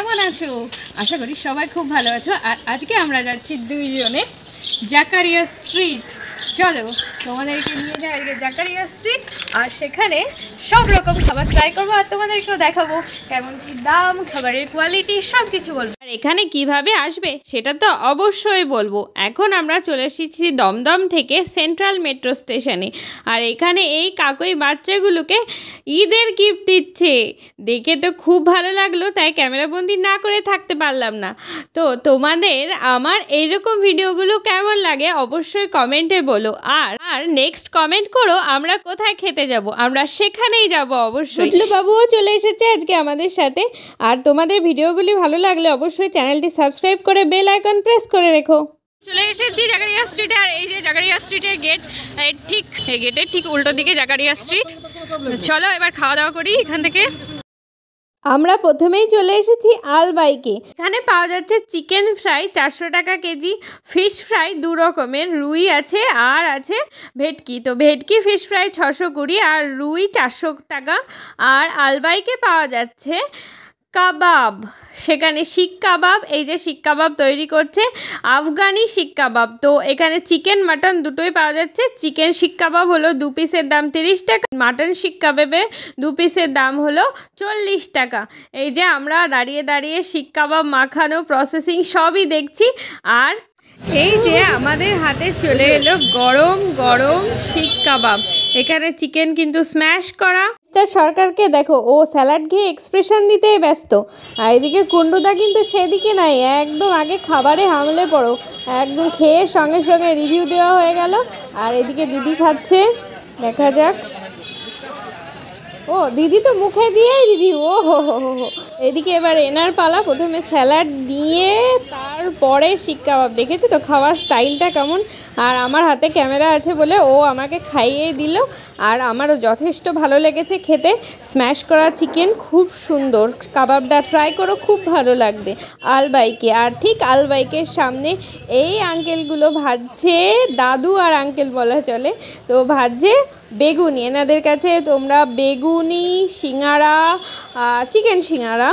কেমন আছো? আশা করি সবাই খুব ভালো আছো। আর আজকে আমরা যাচ্ছি দুইজনে জাকারিয়া স্ট্রিট। চলো তোমাদেরকে নিয়ে যাই আজকে জাকারিয়া স্ট্রিট, আর সেখানে সব রকম খাবার ট্রাই করবো আর তোমাদেরকেও দেখাবো কেমন কি দাম, খাবারের কোয়ালিটি সব কিছু বলবো। আর এখানে কিভাবে আসবে সেটা তো অবশ্যই বলবো। এখন আমরা চলে এসেছি দমদম থেকে সেন্ট্রাল মেট্রো স্টেশনে, আর এখানে এই কাকুই বাচ্চাগুলোকে ঈদের গিফট দিচ্ছে। দেখে তো খুব ভালো লাগলো, তাই ক্যামেরাবন্দি না করে থাকতে পারলাম না। তো তোমাদের আমার এইরকম ভিডিওগুলো কেমন লাগে অবশ্যই কমেন্টে বলো। আর নেক্সট কমেন্ট করো আমরা কোথায় খেতে যাব, আমরা সেখানেই যাব অবশ্যই। কুটলু বাবুও চলে এসেছে আজকে আমাদের সাথে। আর তোমাদের ভিডিওগুলি ভালো লাগলে অবশ্যই চ্যানেলটি সাবস্ক্রাইব করে বেল আইকন প্রেস করে রেখো। চলে এসেছি জাকারিয়া স্ট্রিটে, আর এই যে জাকারিয়া স্ট্রিটের গেট, ঠিক এই গেটের ঠিক উল্টো দিকে জাকারিয়া স্ট্রিট। চলো এবার খাওয়া দাওয়া করি এখান থেকে। আমরা প্রথমেই চলে এসেছি আলবাইকে। এখানে পাওয়া যাচ্ছে চিকেন ফ্রাই 400 টাকা কেজি, ফিশ ফ্রাই 2 রকমের, রুই আছে আর আছে ভেটকি। তো ভেটকি ফিশ ফ্রাই 620 আর রুই 400 টাকা। আর আলবাইকে পাওয়া যাচ্ছে কাবাব, সেখানে শিক কাবাব, এই যে শিক কাবাব তৈরি করছে, আফগানি শিক কাবাব। তো এখানে চিকেন মাটন দুটোই পাওয়া যাচ্ছে। চিকেন শিক কাবাব হলো 2 পিসের দাম 30 টাকা, মাটন শিক কাবাবের 2 পিসের দাম হলো 40 টাকা। এই যে আমরা দাঁড়িয়ে দাঁড়িয়ে শিক কাবাব মাখানো প্রসেসিং সবই দেখছি। আর এই যে আমাদের হাতে চলে এলো গরম গরম শিক কাবাব। এখানে চিকেন কিন্তু স্ম্যাশ করা। সরকারকে দেখো, ও স্যালাড খেয়ে এক্সপ্রেশন দিতেই ব্যস্ত, আর এদিকে কুন্ডুদা কিন্তু সেদিকে নাই, একদম আগে খাবারে হামলে পড়ো, একদম খেয়ে সঙ্গে সঙ্গে রিভিউ দেওয়া হয়ে গেল। আর এদিকে দিদি খাচ্ছে, দেখা যাক। ও দিদি তো মুখে দিয়েই রিভিউ, ও হো হো হো হো। এদিকে এবার এনার পালা, প্রথমে স্যালাড দিয়ে তারপরে শিক কাবাব। দেখেছো তো খাওয়ার স্টাইলটা কেমন। আর আমার হাতে ক্যামেরা আছে বলে ও আমাকে খাইয়ে দিল, আর আমারও যথেষ্ট ভালো লেগেছে খেতে। স্ম্যাশ করা চিকেন খুব সুন্দর, কাবাবটা ট্রাই করো, খুব ভালো লাগবে। আলবাইকে, আর ঠিক আলবাইকের সামনে এই আঙ্কেলগুলো ভাজছে, দাদু আর আঙ্কেল বলা চলে, তো ভাজছে বেগুনি। এনাদের কাছে তোমরা বেগুনি, সিঙ্গারা, চিকেন সিঙ্গারা,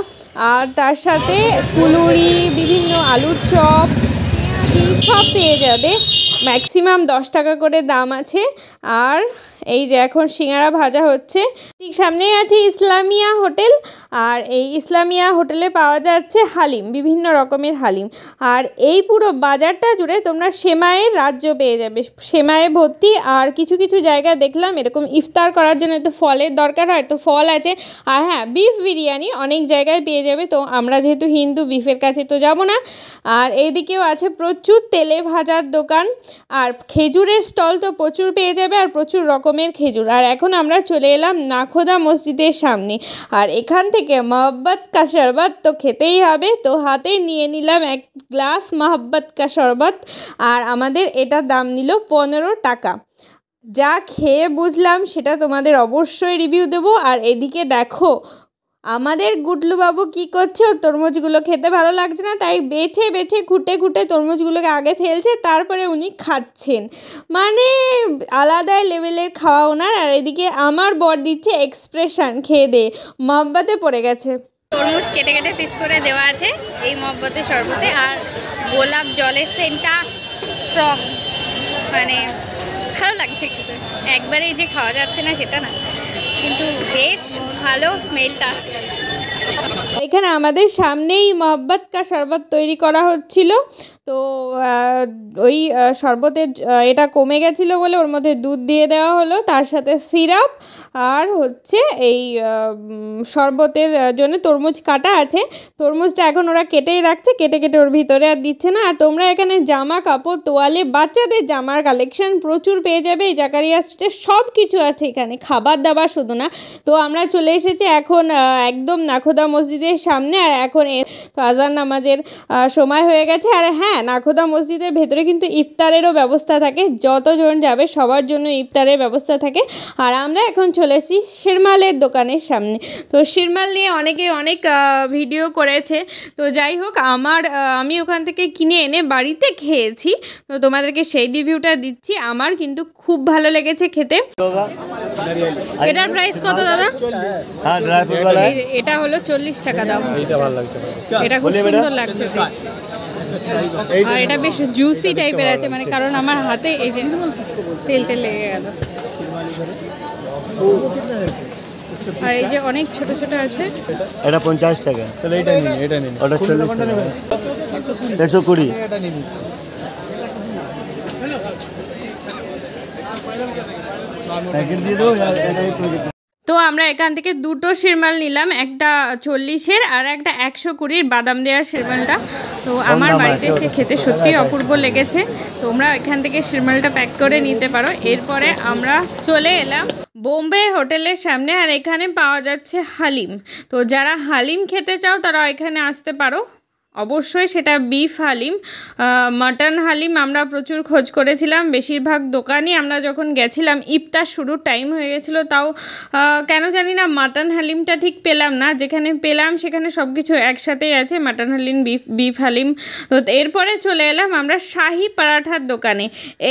আর তার সাথে ফুলুরি, বিভিন্ন আলুর চপ, পেঁয়াজি সব পেয়ে যাবে। ম্যাক্সিমাম 10 টাকা করে দাম আছে। আর এই যে এখন সিঙ্গারা ভাজা হচ্ছে। ঠিক সামনেই আছে ইসলামিয়া হোটেল, আর এই ইসলামিয়া হোটেলে পাওয়া যাচ্ছে হালিম, বিভিন্ন রকমের হালিম। আর এই পুরো বাজারটা জুড়ে তোমরা সেমাইয়ের রাজ্য পেয়ে যাবে, সেমাইয়ে ভর্তি। আর কিছু কিছু জায়গায় দেখলাম এরকম ইফতার করার জন্য তো ফলের দরকার হয়, তো ফল আছে। আর হ্যাঁ, বিফ বিরিয়ানি অনেক জায়গায় পেয়ে যাবে, তো আমরা যেহেতু হিন্দু বিফের কাছে তো যাব না। আর এইদিকেও আছে প্রচুর তেলে ভাজার দোকান, আর খেজুরের স্টল তো প্রচুর পেয়ে যাবে, আর প্রচুর রকমের খেজুর। আর এখন আমরা চলে এলাম নাখোদা মসজিদের সামনে, আর এখান থেকে মহব্বত কা শরবত তো খেতেই হবে, তো হাতে নিয়ে নিলাম 1 গ্লাস মহব্বত কা শরবত। আর আমাদের এটার দাম নিল 15 টাকা। যা খেয়ে বুঝলাম সেটা তোমাদের অবশ্যই রিভিউ দেবো। আর এদিকে দেখো আমাদের গুডলু বাবু কী করছে, তরমুজগুলো খেতে ভালো লাগছে না, তাই বেছে বেছে খুঁটে খুঁটে তরমুজগুলোকে আগে ফেলছে, তারপরে উনি খাচ্ছেন। মানে আলাদাই লেভেলের খাওয়া ওনার। আর এদিকে আমার বর দিচ্ছে এক্সপ্রেশন, খেয়ে দে মহব্বতে পড়ে গেছে। তরমুজ কেটে কেটে পিস করে দেওয়া আছে এই মহব্বতের শরবতে। আর গোলাপ জলের সেন্টটা স্ট্রং, মানে ভালো লাগছে খেতে। একবারেই যে খাওয়া যাচ্ছে না সেটা না, কিন্তু বেশ ভালো স্মেলটা আসছে। এখানে আমাদের সামনেই মহব্বত কা শরবত তৈরি করা হচ্ছিল। তো ওই শরবতের এটা কমে গেছিলো বলে ওর মধ্যে দুধ দিয়ে দেওয়া হলো, তার সাথে সিরাপ, আর হচ্ছে এই শরবতের জন্য তরমুজ কাটা আছে। তরমুজটা এখন ওরা কেটেই রাখছে, কেটে কেটে ওর ভিতরে আর দিচ্ছে না। আর তোমরা এখানে জামা কাপড়, তোয়ালে, বাচ্চাদের জামার কালেকশন প্রচুর পেয়ে যাবে। এই জাকারিয়া স্ট্রিটে সব কিছু আছে এখানে, খাবার দাবার শুধু না। তো আমরা চলে এসেছি এখন একদম নাখোদা মসজিদের সামনে। আর এখন তো আজান নামাজের সময় হয়ে গেছে। আর হ্যাঁ, নাখোদা মসজিদের ভেতরে কিন্তু ইফতারেরও ব্যবস্থা থাকে, যতজন যাবে সবার জন্য ইফতারের ব্যবস্থা থাকে। আর আমরা এখন চলে এসেছি শিরমালের দোকানের সামনে। তো শিরমাল নিয়ে অনেকে অনেক ভিডিও করেছে, তো যাই হোক আমি ওখান থেকে কিনে এনে বাড়িতে খেয়েছি, তো তোমাদেরকে সেই রিভিউটা দিচ্ছি। আমার কিন্তু খুব ভালো লেগেছে খেতে। এটার প্রাইস কত দাদা? এটা হলো হলো 40 টাকা দাম। এটা খুব সুন্দর লাগছে আর এটা বেশ জুসি টাইপের আছে, মানে কারণ আমার হাতে এই যে তেল লেগে গেল। আর এই যে অনেক ছোট ছোট আছে, এটা 50 টাকা। তাহলে এটা নিন, এটা নিন, ওটা 40 টাকা, 120 এটা নিন। প্যাকেট দিয়ে দাও, এটাই প্যাকেট। তো আমরা এখান থেকে দুটো শিরমাল নিলাম, একটা 40-এর আর একটা 120-র বাদাম দেওয়ার শিরমালটা। তো আমার বাড়িতে এসে খেতে সত্যি অপূর্ব লেগেছে। তোমরা এখান থেকে শিরমালটা প্যাক করে নিতে পারো। এরপরে আমরা চলে এলাম বোম্বে হোটেলের সামনে, আর এখানে পাওয়া যাচ্ছে হালিম। তো যারা হালিম খেতে চাও তারা এখানে আসতে পারো। অবশ্যই সেটা বিফ হালিম, মাটন হালিম আমরা প্রচুর খোঁজ করেছিলাম। বেশিরভাগ দোকানই আমরা যখন গেছিলাম ইফতার শুরুর টাইম হয়ে গেছিলো, তাও কেন জানি না মাটন হালিমটা ঠিক পেলাম না। যেখানে পেলাম সেখানে সব কিছু একসাথেই আছে, মাটন হালিম, বিফ হালিম। তো এরপরে চলে এলাম আমরা শাহি পরাঠার দোকানে।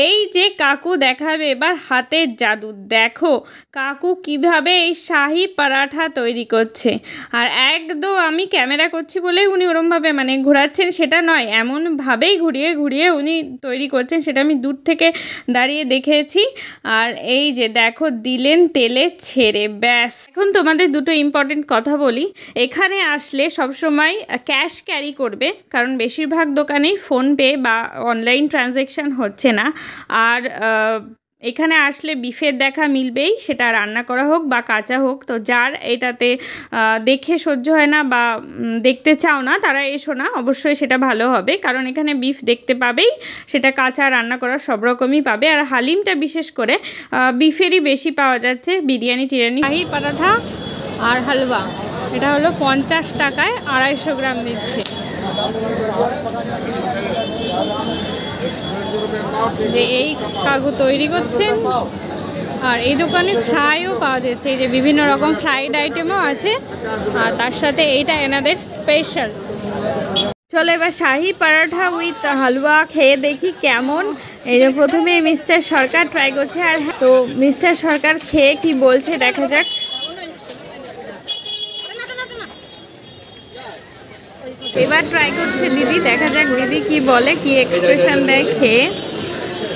এই যে কাকু দেখাবে এবার হাতের জাদু, দেখো কাকু কিভাবে এই শাহি পরাঠা তৈরি করছে। আর একদম আমি ক্যামেরা করছি বলে উনি ওরমভাবে মানে ঘোরাচ্ছেন সেটা নয়, এমনভাবেই ঘুরিয়ে ঘুরিয়ে উনি তৈরি করছেন, সেটা আমি দূর থেকে দাঁড়িয়ে দেখেছি। আর এই যে দেখো দিলেন তেলে ছেড়ে, ব্যাস। এখন তোমাদের দুটো ইম্পর্টেন্ট কথা বলি। এখানে আসলে সবসময় ক্যাশ ক্যারি করবে, কারণ বেশিরভাগ দোকানেই ফোনপে বা অনলাইন ট্রানজ্যাকশান হচ্ছে না। আর এখানে আসলে বিফের দেখা মিলবেই, সেটা রান্না করা হোক বা কাঁচা হোক। তো যার এটাতে দেখে সহ্য হয় না বা দেখতে চাও না তারা এসো না, অবশ্যই সেটা ভালো হবে, কারণ এখানে বিফ দেখতে পাবেই, সেটা কাঁচা রান্না করা সব রকমই পাবে। আর হালিমটা বিশেষ করে বিফেরই বেশি পাওয়া যাচ্ছে। বিরিয়ানি টিরিয়ানি, শাহি পরাঠা আর হালুয়া এটা হলো 50 টাকায় 250 গ্রাম দিচ্ছে। যে এই কাকু তৈরি করছেন। আর এই দোকানে ফ্রাইও পাওয়া যাচ্ছে, এই যে বিভিন্ন রকম ফ্রাইড আইটেমও আছে, আর তার সাথে এইটা এনাদের স্পেশাল। চলো এবার শাহি পরাঠা উইথ হালুয়া খেয়ে দেখি কেমন। এই যে প্রথমে মিস্টার সরকার ট্রাই করছে, আর তো মিস্টার সরকার খেয়ে কি বলছে দেখা যাক। এবার ট্রাই করছে দিদি, দেখা যাক দিদি কি বলে, কি এক্সপ্রেশন দেয় খেয়ে।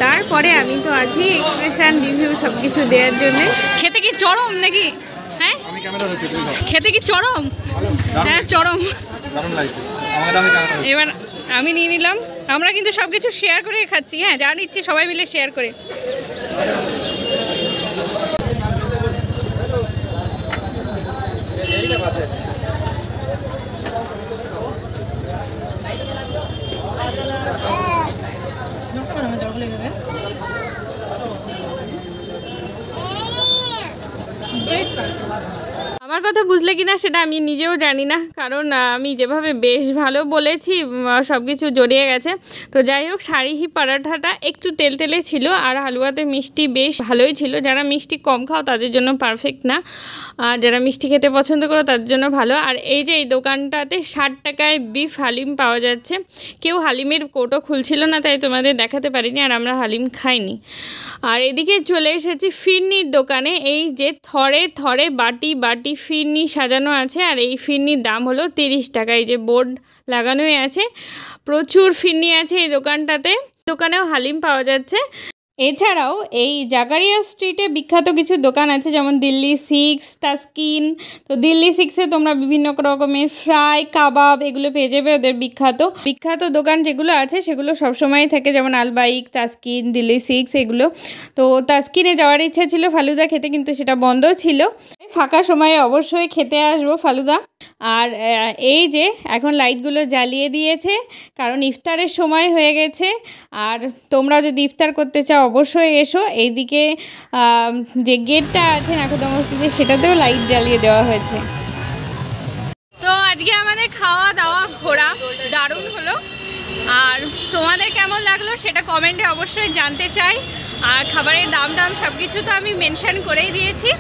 তারপরে আমি তো আছি এক্সপ্রেশন রিভিউ সব কিছু দেওয়ার জন্য। খেতে কি চরম নাকি? হ্যাঁ খেতে কি চরম? হ্যাঁ চরম। এবার আমি নিয়ে নিলাম। আমরা কিন্তু সব কিছু শেয়ার করে খাচ্ছি, হ্যাঁ যা নিচ্ছি সবাই মিলে শেয়ার করে। আমার কথা বুঝলে কিনা সেটা আমি নিজেও জানি না, কারণ আমি যেভাবে বেশ ভালো বলেছি সব কিছু জড়িয়ে গেছে। তো যাই হোক, শাহি পরাঠাটা একটু তেলতেলে ছিল, আর হালুয়াতে মিষ্টি বেশ ভালোই ছিল। যারা মিষ্টি কম খাও তাদের জন্য পারফেক্ট না, আর যারা মিষ্টি খেতে পছন্দ করো তাদের জন্য ভালো। আর এই যে এই দোকানটাতে 60 টাকায় বিফ হালিম পাওয়া যাচ্ছে। কেউ হালিমের কৌটো খুলছিল না, তাই তোমাদের দেখাতে পারিনি, আর আমরা হালিম খাইনি। আর এদিকে চলে এসেছি ফিরনির দোকানে। এই যে থরে থরে বাটি বাটি ফিরনি সাজানো আছে, আর এই ফিরনির দাম হলো 30 টাকা। এই যে বোর্ড লাগানোই আছে, প্রচুর ফিরনি আছে এই দোকানটাতে। দোকানেও হালিম পাওয়া যাচ্ছে। এছাড়াও এই জাকারিয়া স্ট্রিটে বিখ্যাত কিছু দোকান আছে, যেমন দিল্লি 6, তাস্কিন। তো দিল্লি 6-এ তোমরা বিভিন্ন রকমের ফ্রাই, কাবাব এগুলো পেয়ে যাবে। ওদের বিখ্যাত দোকান যেগুলো আছে সেগুলো সবসময় থাকে, যেমন আলবাইক, তাস্কিন, দিল্লি 6 এগুলো। তো তাস্কিনে যাওয়ার ইচ্ছা ছিল ফালুদা খেতে, কিন্তু সেটা বন্ধ ছিল। ফাঁকা সময়ে অবশ্যই খেতে আসবো ফালুদা। আর এই যে এখন লাইটগুলো জ্বালিয়ে দিয়েছে, কারণ ইফতারের সময় হয়ে গেছে। আর তোমরা যদি ইফতার করতে চাও অবশ্যই এসো। এইদিকে যে গেটটা আছে নাকুদা মসজিদের, সেটাতেও লাইট জ্বালিয়ে দেওয়া হয়েছে। তো আজকে আমাদের খাওয়া দাওয়া ঘোরা দারুণ হলো। আর তোমাদের কেমন লাগলো সেটা কমেন্টে অবশ্যই জানতে চাই। আর খাবারের দাম সব কিছু তো আমি মেনশন করেই দিয়েছি।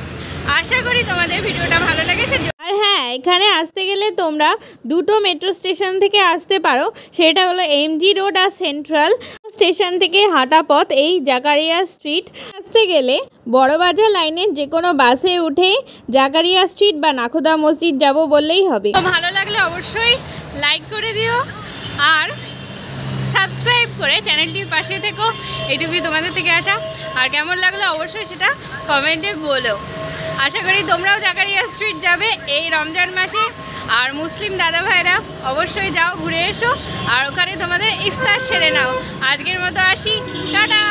আশা করি তোমাদের ভিডিওটা ভালো লেগেছে। আর হ্যাঁ, এখানে আসতে গেলে তোমরা দুটো মেট্রো স্টেশন থেকে আসতে পারো, সেটা হলো এমজি রোড আর সেন্ট্রাল স্টেশন থেকে হাঁটা পথ এই জাকারিয়া স্ট্রিট। আসতে গেলে বড়বাজার লাইনের যে কোনো বাসে উঠে জাকারিয়া স্ট্রিট বা নাখোদা মসজিদ যাব বললেই হবে। তো ভালো লাগলে অবশ্যই লাইক করে দিও আর সাবস্ক্রাইব করে চ্যানেলটির পাশে থেকো, এটুকুই তোমাদের থেকে আসা। আর কেমন লাগলো অবশ্যই সেটা কমেন্টে বলো। আশা করি তোমরাও জাকারিয়া স্ট্রিট যাবে এই রমজান মাসে। আর মুসলিম দাদা ভাইরা অবশ্যই যাও, ঘুরে এসো আর ওখানে তোমাদের ইফতার সেরে নাও। আজকের মতো আসি, টাটা।